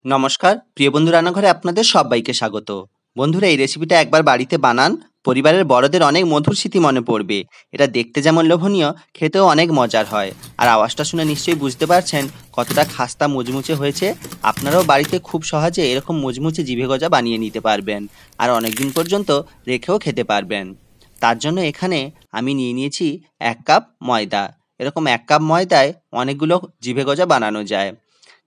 নমস্কার, প্রিয় বন্ধু রান্নাঘরে আপনাদের সবাইকে স্বাগত। বন্ধুরা, এই রেসিপিটা একবার বাড়িতে বানান, পরিবারের বড়দের অনেক মধুর স্মৃতি মনে পড়বে। এটা দেখতে যেমন লোভনীয়, খেতেও অনেক মজার হয়। আর আওয়াজটা শুনে নিশ্চয়ই বুঝতে পারছেন কতটা খাস্তা মুচমুচে হয়েছে। আপনারাও বাড়িতে খুব সহজে এরকম মুচমুচে জিভে গজা বানিয়ে নিতে পারবেন, আর অনেকদিন পর্যন্ত রেখেও খেতে পারবেন। তার জন্য এখানে আমি নিয়ে নিয়েছি 1 কাপ ময়দা। এরকম 1 কাপ ময়দায় অনেকগুলো জিভে গজা বানানো যায়।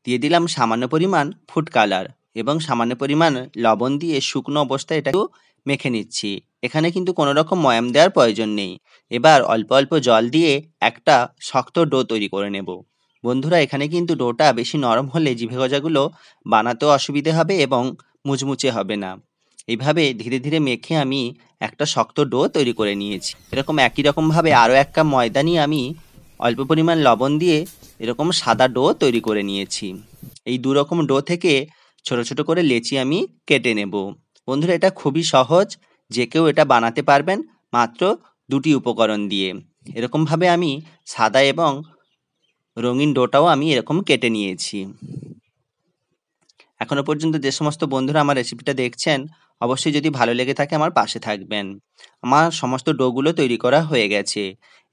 দিয়ে দিলাম সামান্য পরিমাণ ফুড কালার এবং সামান্য পরিমাণ লবণ দিয়ে শুকনো অবস্থায় এটা একটু মেখে নিচ্ছি। এখানে কিন্তু কোনো রকম ময়াম দেওয়ার প্রয়োজন নেই। এবার অল্প অল্প জল দিয়ে একটা শক্ত ডো তৈরি করে নেব। বন্ধুরা, এখানে কিন্তু ডোটা বেশি নরম হলে জিভে গজাগুলো বানাতেও অসুবিধে হবে এবং মুচমুচে হবে না। এইভাবে ধীরে ধীরে মেখে আমি একটা শক্ত ডো তৈরি করে নিয়েছি। এরকম একই রকমভাবে আরও 1 কাপ ময়দা নিয়ে আমি অল্প পরিমাণ লবণ দিয়ে এরকম সাদা ডো তৈরি করে নিয়েছি। এই 2 রকম ডো থেকে ছোট ছোট করে লেচি আমি কেটে নেব। বন্ধুরা, এটা খুবই সহজ, যে কেউ এটা বানাতে পারবেন মাত্র 2টি উপকরণ দিয়ে। এরকমভাবে আমি সাদা এবং রঙিন ডোটাও আমি এরকম কেটে নিয়েছি। এখনো পর্যন্ত যে সমস্ত বন্ধুরা আমার রেসিপিটা দেখছেন, অবশ্যই যদি ভালো লেগে থাকে আমার পাশে থাকবেন। আমার সমস্ত ডোগুলো তৈরি করা হয়ে গেছে।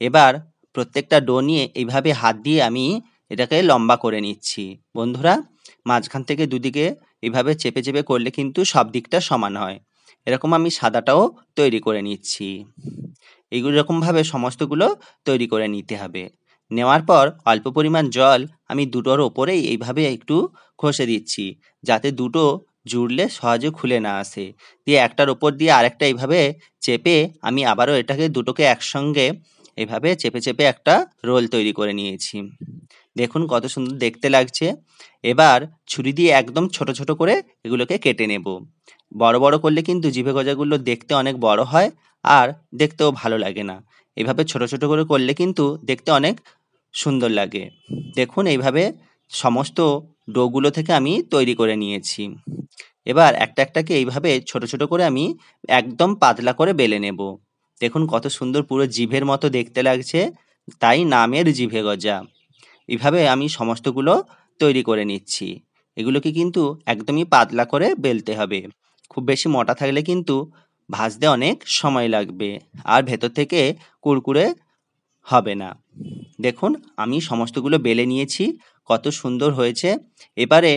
এবার প্রত্যেকটা ডো নিয়ে এইভাবে হাত দিয়ে আমি এটাকে লম্বা করে নিচ্ছি। বন্ধুরা, মাঝখান থেকে দুদিকে এইভাবে চেপে চেপে করলে কিন্তু সব দিকটা সমান হয়। এরকম আমি সাদাটাও তৈরি করে নিচ্ছি। এইগুলো এরকমভাবে সমস্তগুলো তৈরি করে নিতে হবে। নেওয়ার পর অল্প পরিমাণ জল আমি দুটোর ওপরেই এইভাবে একটু ঘষে দিচ্ছি, যাতে দুটো জুড়লে সহজে খুলে না আসে। দিয়ে একটার ওপর দিয়ে আরেকটা এইভাবে চেপে আমি আবারও এটাকে দুটোকে একসঙ্গে এভাবে চেপে চেপে একটা রোল তৈরি করে নিয়েছি। দেখুন কত সুন্দর দেখতে লাগছে। এবার ছুরি দিয়ে একদম ছোট ছোট করে এগুলোকে কেটে নেব। বড় বড় করলে কিন্তু জিভে গজাগুলো দেখতে অনেক বড় হয়, আর দেখতেও ভালো লাগে না। এভাবে ছোট ছোট করে করলে কিন্তু দেখতে অনেক সুন্দর লাগে। দেখুন এইভাবে সমস্ত ডোগুলো থেকে আমি তৈরি করে নিয়েছি। এবার একটা একটাকে এইভাবে ছোট ছোট করে আমি একদম পাতলা করে বেলে নেব। দেখুন কত সুন্দর, পুরো জিভের মতো দেখতে লাগছে, তাই নামের জিভে গজা। এভাবে আমি সমস্তগুলো তৈরি করে নিচ্ছি। এগুলোকে কিন্তু একদমই পাতলা করে বেলতে হবে। খুব বেশি মোটা থাকলে কিন্তু ভাজতে অনেক সময় লাগবে, আর ভেতর থেকে কুরকুরে হবে না। দেখুন আমি সমস্তগুলো বেলে নিয়েছি, কত সুন্দর হয়েছে। এবারে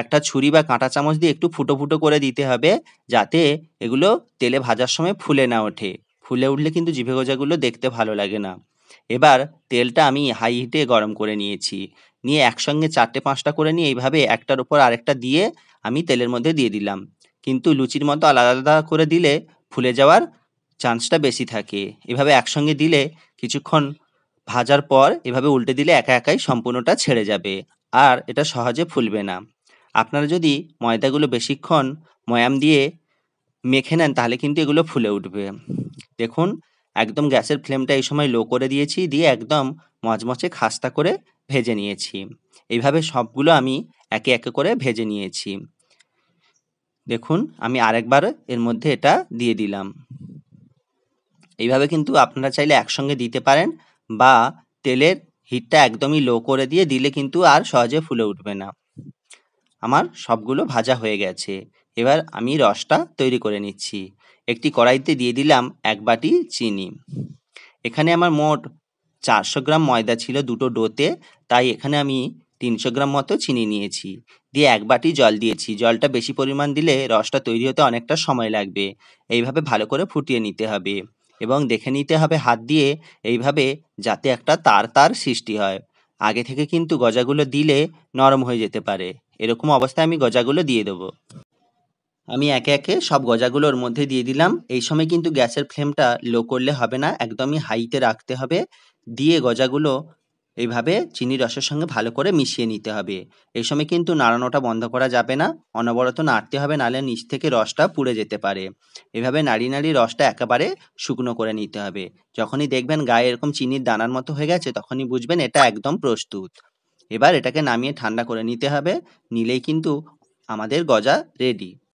একটা ছুরি বা কাঁটা চামচ দিয়ে একটু ফুটো ফুটো করে দিতে হবে, যাতে এগুলো তেলে ভাজার সময় ফুলে না ওঠে। ফুলে উঠলে কিন্তু জিভে গজাগুলো দেখতে ভালো লাগে না। এবার তেলটা আমি হাই হিটে গরম করে নিয়েছি। নিয়ে একসঙ্গে 4টে-5টা করে নিয়ে এইভাবে একটার উপর আরেকটা দিয়ে আমি তেলের মধ্যে দিয়ে দিলাম। কিন্তু লুচির মতো আলাদা আলাদা করে দিলে ফুলে যাওয়ার চান্সটা বেশি থাকে। এভাবে একসঙ্গে দিলে কিছুক্ষণ ভাজার পর এভাবে উল্টে দিলে একা একাই সম্পূর্ণটা ছেড়ে যাবে, আর এটা সহজে ফুলবে না। আপনারা যদি ময়দাগুলো বেশিক্ষণ ময়াম দিয়ে মেখে নেন তাহলে কিন্তু এগুলো ফুলে উঠবে। দেখুন একদম গ্যাসের ফ্লেমটা এই সময় লো করে দিয়েছি, দিয়ে একদম মচমচে খাস্তা করে ভেজে নিয়েছি। এইভাবে সবগুলো আমি একে একে করে ভেজে নিয়েছি। দেখুন আমি আরেকবার এর মধ্যে এটা দিয়ে দিলাম। এইভাবে কিন্তু আপনারা চাইলে একসঙ্গে দিতে পারেন, বা তেলের হিটটা একদমই লো করে দিয়ে দিলে কিন্তু আর সহজে ফুলে উঠবে না। আমার সবগুলো ভাজা হয়ে গেছে। এবার আমি রসটা তৈরি করে নিচ্ছি। একটি কড়াইতে দিয়ে দিলাম 1 বাটি চিনি। এখানে আমার মোট 400 গ্রাম ময়দা ছিল দুটো ডোতে, তাই এখানে আমি 300 গ্রাম মতো চিনি নিয়েছি। দিয়ে 1 বাটি জল দিয়েছি। জলটা বেশি পরিমাণ দিলে রসটা তৈরি হতে অনেকটা সময় লাগবে। এইভাবে ভালো করে ফুটিয়ে নিতে হবে এবং দেখে নিতে হবে হাত দিয়ে এইভাবে, যাতে একটা তার তার সৃষ্টি হয়। আগে থেকে কিন্তু গজাগুলো দিলে নরম হয়ে যেতে পারে। এরকম অবস্থায় আমি গজাগুলো দিয়ে দেবো। আমি একে একে সব গজাগুলো ওর মধ্যে দিয়ে দিলাম। এই সময় কিন্তু গ্যাসের ফ্লেমটা লো করলে হবে না, একদমই হাইতে রাখতে হবে। দিয়ে গজাগুলো এইভাবে চিনির রসের সঙ্গে ভালো করে মিশিয়ে নিতে হবে। এই সময় কিন্তু নাড়ানোটা বন্ধ করা যাবে না, অনবরত নাড়তে হবে, নাহলে নিচ থেকে রসটা পুড়ে যেতে পারে। এভাবে নাড়িয়ে নাড়িয়ে রসটা একেবারে শুকনো করে নিতে হবে। যখনই দেখবেন গায়ে এরকম চিনির দানার মতো হয়ে গেছে, তখনই বুঝবেন এটা একদম প্রস্তুত। এবার এটাকে নামিয়ে ঠান্ডা করে নিতে হবে, নিলেই কিন্তু আমাদের গজা রেডি।